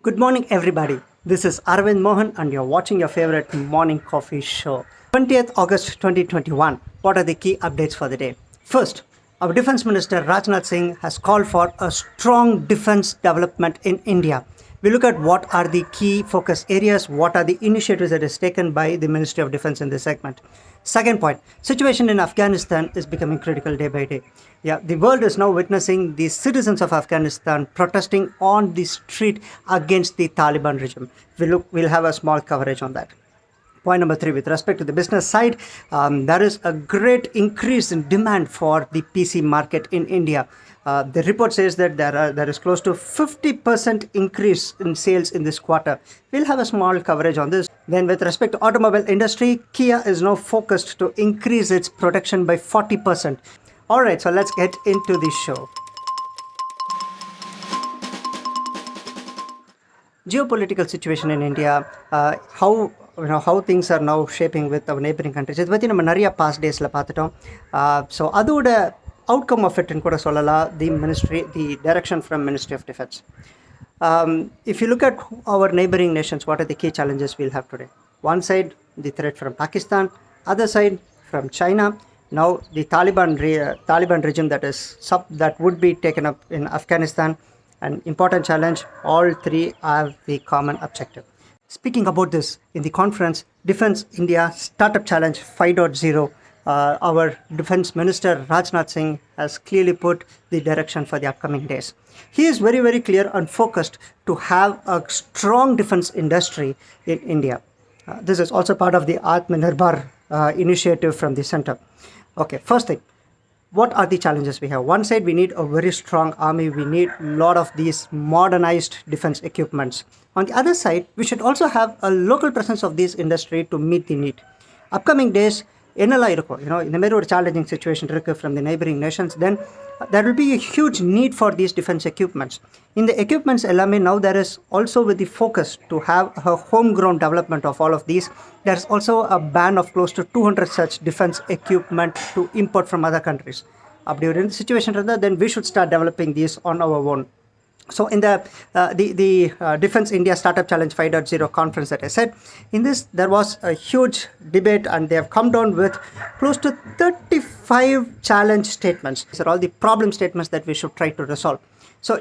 Good morning, everybody. This is Aravind Mohan, and you're watching your favorite morning coffee show. 20th August 2021. What are the key updates for the day? First, our Defense Minister Rajnath Singh has called for a strong defense development in India. We look at what are the key focus areas, what are the initiatives that is taken by the Ministry of Defense in this segment. Second point, situation in Afghanistan is becoming critical day by day. Yeah, the world is now witnessing the citizens of Afghanistan protesting on the street against the Taliban regime. We'll have a small coverage on that. Point number 3, with respect to the business side, there is a great increase in demand for the PC market in India. The report says that there is close to 50% increase in sales in this quarter. We'll have a small coverage on this. Then with respect to automobile industry, Kia is now focused to increase its production by 40%. All right, so let's get into the show. Geopolitical situation in India, how things are now shaping with our neighboring countries. இதை பற்றி நம்ம நிறைய past daysல பார்த்துட்டோம். So அதோட outcome of it ன்னு கூட சொல்லலாம், the direction from Ministry of Defense. If you look at our neighboring nations, what are the key challenges we'll have today? One side, the threat from Pakistan, other side from China. Now the Taliban regime that would be taken up in Afghanistan. An important challenge. All three have the common objective. Speaking about this in the conference, Defense India Startup Challenge 5.0, our Defense Minister Rajnath Singh has clearly put the direction for the upcoming days. He is very, very clear and focused to have a strong defense industry in India. This is also part of the Atmanirbhar initiative from the center. Okay, first thing. What are the challenges we have? One side, we need a very strong army. We need a lot of these modernized defense equipments. On the other side, we should also have a local presence of this industry to meet the need. Upcoming days, என்னெல்லாம் இருக்கும், இந்த மாதிரி ஒரு challenging situation இருக்கு from the neighboring nations, then there will be a huge need for these defense equipments. In the equipments எல்லாமே, now there is also with the focus to have a homegrown development of all of these. There's also a ban of close to 200 such defense equipment to import from other countries. அப்படி ஒரு situation இருந்தா, then we should start developing these on our own. So in the Defense India Startup Challenge 5.0 conference that I said, in this there was a huge debate and they have come down with close to 35 challenge statements. These are all the problem statements that we should try to resolve. So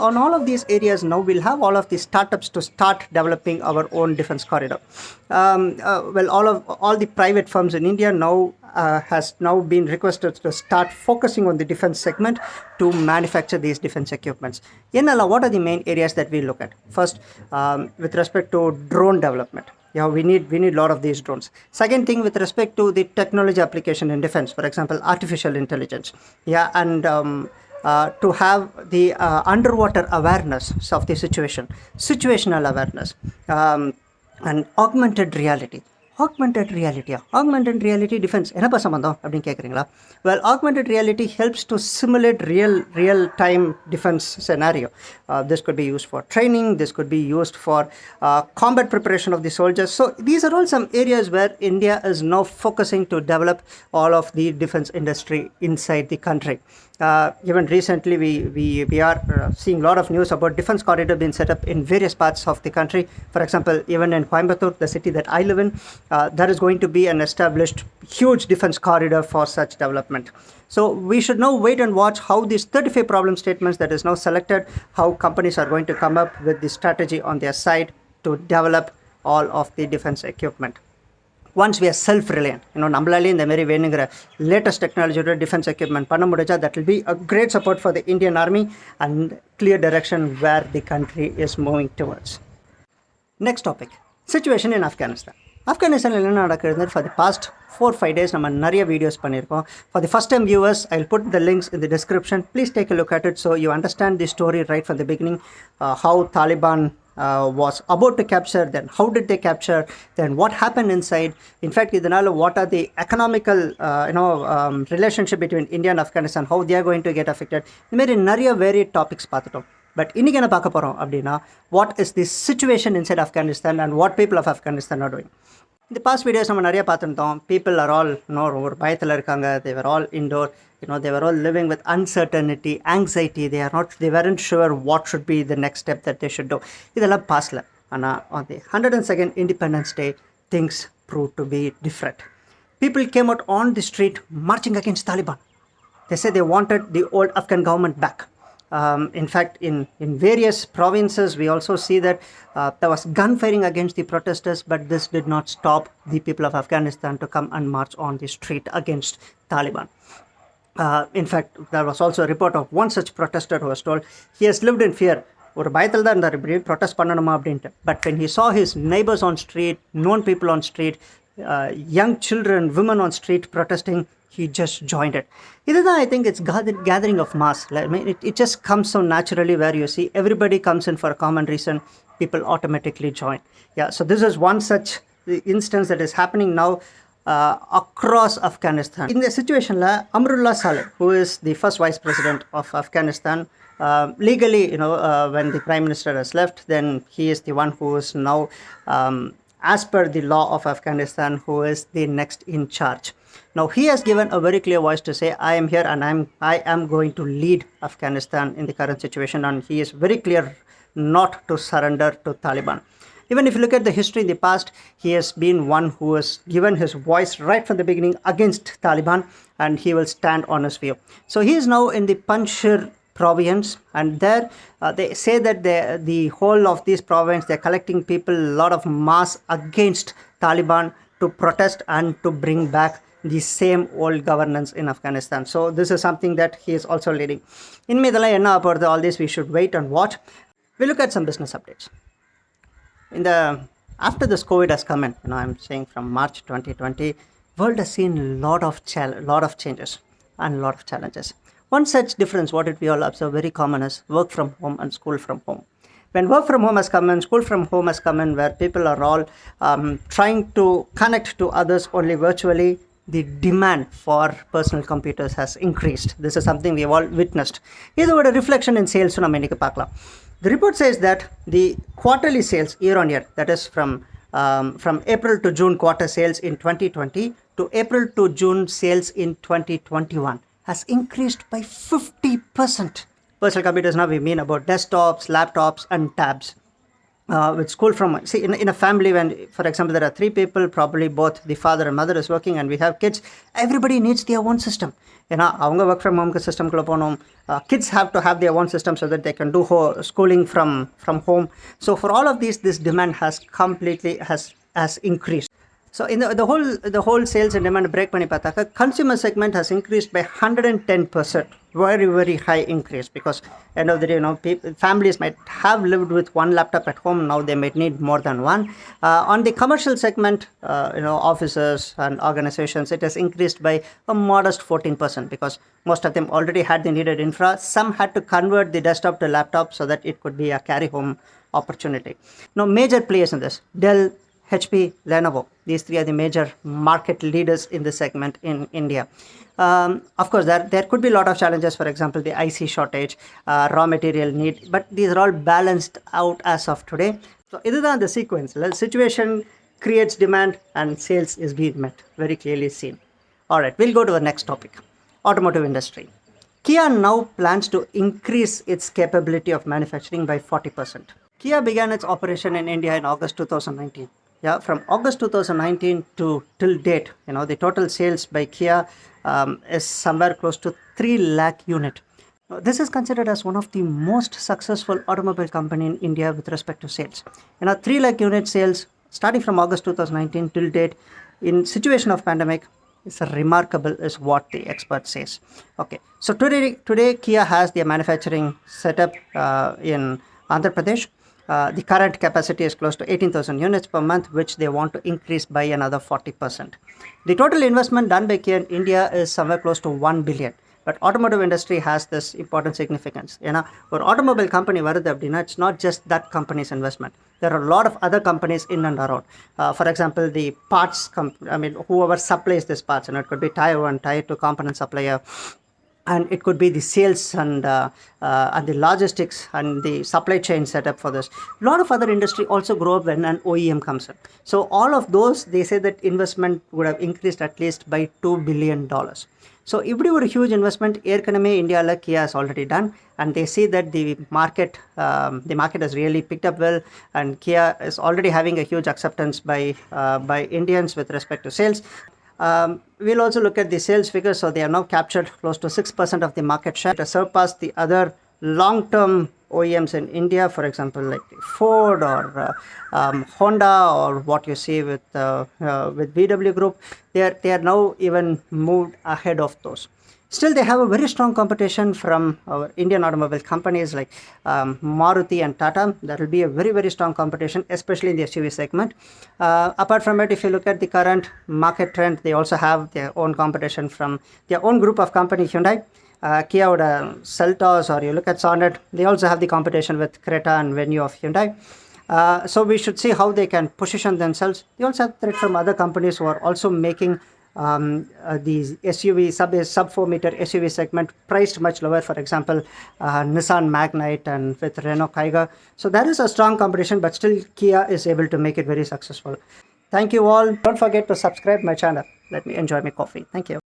on all of these areas now, we'll have all of these startups to start developing our own defense corridor. All the private firms in India now has now been requested to start focusing on the defense segment to manufacture these defense equipments. What are the main areas that we look at? First, with respect to drone development. Yeah, we need a lot of these drones. Second thing, with respect to the technology application in defense, for example, artificial intelligence. Yeah, and to have the underwater awareness of the situational awareness, and augmented reality defense. என்னப்பா சம்பந்தம் அப்படின்னு கேட்குறீங்களா? Well, augmented reality helps to simulate real time defense scenario. This could be used for training, this could be used for combat preparation of the soldiers. So these are all some areas where India is now focusing to develop all of the defense industry inside the country. Even recently we are seeing a lot of news about defense corridor being set up in various parts of the country. For example, even in Coimbatore, the city that I live in, there is going to be an established huge defense corridor for such development. So we should now wait and watch how these 35 problem statements that is now selected, how companies are going to come up with the strategy on their side to develop all of the defense equipment. Once we are self-reliant, நம்மளாலே இந்த மாதிரி வேணுங்கிற latest technology defense equipment பண்ண முடிஞ்சா, that will be a great support for the Indian army and clear direction where the country is moving towards. Next topic, situation in Afghanistan. Afghanistan என்ன நடக்குது? For the past 4-5 days நம்ம நிறைய videos பண்ணியிருக்கோம். For the first time viewers, I'll put the links in the description. Please take a look at it so you understand the story right from the beginning, how Taliban was about to capture, then how did they capture, then what happened inside. In fact, what are the economical relationship between India and Afghanistan, how they are going to get affected. இந்த மாதிரி நிறைய varied topics பார்த்துட்டோம். But இன்னைக்கு என்ன பார்க்க போகிறோம் அப்படின்னா, what is the situation inside Afghanistan and what people of Afghanistan are doing. இந்த பாஸ்ட் வீடியோஸ் நம்ம நிறைய பார்த்துருந்தோம். பீப்புள் ஆர் ஆல் ஒரு பயத்தில் இருக்காங்க. They're all indoor, they're all living with uncertainty, anxiety. they weren't sure what should be the next step that they should do. இதெல்லாம் பாஸ்டில். ஆனால் on the 102nd Independence Day, things proved to be different. People came out on the street marching against Taliban. They said they wanted the old Afghan government back. In fact, in various provinces, we also see that there was gunfiring against the protesters, but this did not stop the people of Afghanistan to come and march on the street against Taliban. In fact, there was also a report of one such protester who was told he has lived in fear. ஒரு பயத்தில் தான் இருந்தார், இப்படி protest பண்ணணுமா அப்படின்ட்டு. But when he saw his neighbors on street, known people on street, young children, women on street protesting, he just joined it. இதுதான், I think it's gathering of mass. I mean, it just comes so naturally where you see everybody comes in for a common reason, people automatically join. Yeah, so this is one such instance that is happening now across Afghanistan. In the situation, Amrullah Saleh, who is the first vice president of Afghanistan, legally, when the prime minister has left, then he is the one who is now, as per the law of Afghanistan, who is the next in charge. Now, he has given a very clear voice to say, I am here and I am going to lead Afghanistan in the current situation, and he is very clear not to surrender to Taliban. Even if you look at the history in the past, he has been one who has given his voice right from the beginning against Taliban, and he will stand on his view. So he is now in the Panjshir province, and there they say that the whole of this province, they're collecting people, a lot of mass against Taliban to protest and to bring back the same old governance in Afghanistan. So this is something that he is also leading. In Medala enna apporthu, all this we should wait and watch. We look at some business updates. After this COVID has come in, I'm saying from March 2020, world has seen lot of changes and a lot of challenges. One such difference, what did we all observe very common, is work from home and school from home. When work from home has come in, school from home has come in, where people are all trying to connect to others only virtually, the demand for personal computers has increased. This is something we have all witnessed. This is a reflection in sales. The report says that the quarterly sales year on year, that is from April to June quarter sales in 2020 to April to June sales in 2021, has increased by 50%. Personal computers, now we mean about desktops, laptops, and tabs. With school from, see, in a family, when, for example, there are 3 people, probably both the father and mother is working, and we have kids, everybody needs their own system. Avanga work from home system kulla ponum. Kids have to have their own system so that they can do schooling from home. So for all of these, this demand has completely has increased. So in the whole sales and demand break pani pathaka, consumer segment has increased by 110%. Very, very high increase, because end of the day, families might have lived with one laptop at home. Now they might need more than one. On the commercial segment, offices and organizations, it has increased by a modest 14%, because most of them already had the needed infra. Some had to convert the desktop to laptop so that it could be a carry home opportunity. Now, major players in this: Dell, HP, Lenovo. These 3 are the major market leaders in this segment in India. Of course, there could be a lot of challenges. For example, the IC shortage, raw material need, but these are all balanced out as of today. So this is the sequence. The situation creates demand and sales is being met, very clearly seen. All right, we'll go to the next topic: automotive industry. Kia now plans to increase its capability of manufacturing by 40%. Kia began its operation in India in August 2019. Yeah, from August 2019 to till date, the total sales by Kia is somewhere close to 3 lakh unit. This is considered as one of the most successful automobile company in India with respect to sales. 3 lakh unit sales starting from August 2019 till date in situation of pandemic is remarkable, is what the expert says. Okay, so today Kia has their manufacturing setup in Andhra Pradesh. The current capacity is close to 18,000 units per month, which they want to increase by another 40%. The total investment done by Kia in India is somewhere close to 1 billion. But automotive industry has this important significance. Or automobile company varudhu appadina, it's not just that company's investment. There are a lot of other companies in and around. For example, the parts whoever supplies this parts, it could be Tier 1, Tier 2 component supplier, and it could be the sales and the logistics and the supply chain setup for this. A lot of other industry also grow up when an OEM comes in. So all of those, they say that investment would have increased at least by $2 billion. So இப்படி ஒரு huge investment ஏற்கனவே இந்தியாவில் Kia has already done, and they see that the market has really picked up well, and Kia is already having a huge acceptance by Indians with respect to sales. We'll also look at the sales figures. So they are now captured close to 6% of the market share, to surpass the other long-term OEMs in India, for example, like Ford or Honda, or what you see with VW Group. They are now even moved ahead of those. Still, they have a very strong competition from our Indian automobile companies like Maruti and Tata. There will be a very, very strong competition, especially in the SUV segment. Apart from it, if you look at the current market trend, they also have their own competition from their own group of company, Hyundai. Kia would Seltos, or you look at Sonet, they also have the competition with Creta and Venue of Hyundai. So we should see how they can position themselves. They also have threat from other companies who are also making the SUV sub 4 meter SUV segment priced much lower. For example, Nissan Magnite and with Renault Kaiga. So there is a strong competition, but still Kia is able to make it very successful. Thank you all. Don't forget to subscribe my channel. Let me enjoy my coffee. Thank you.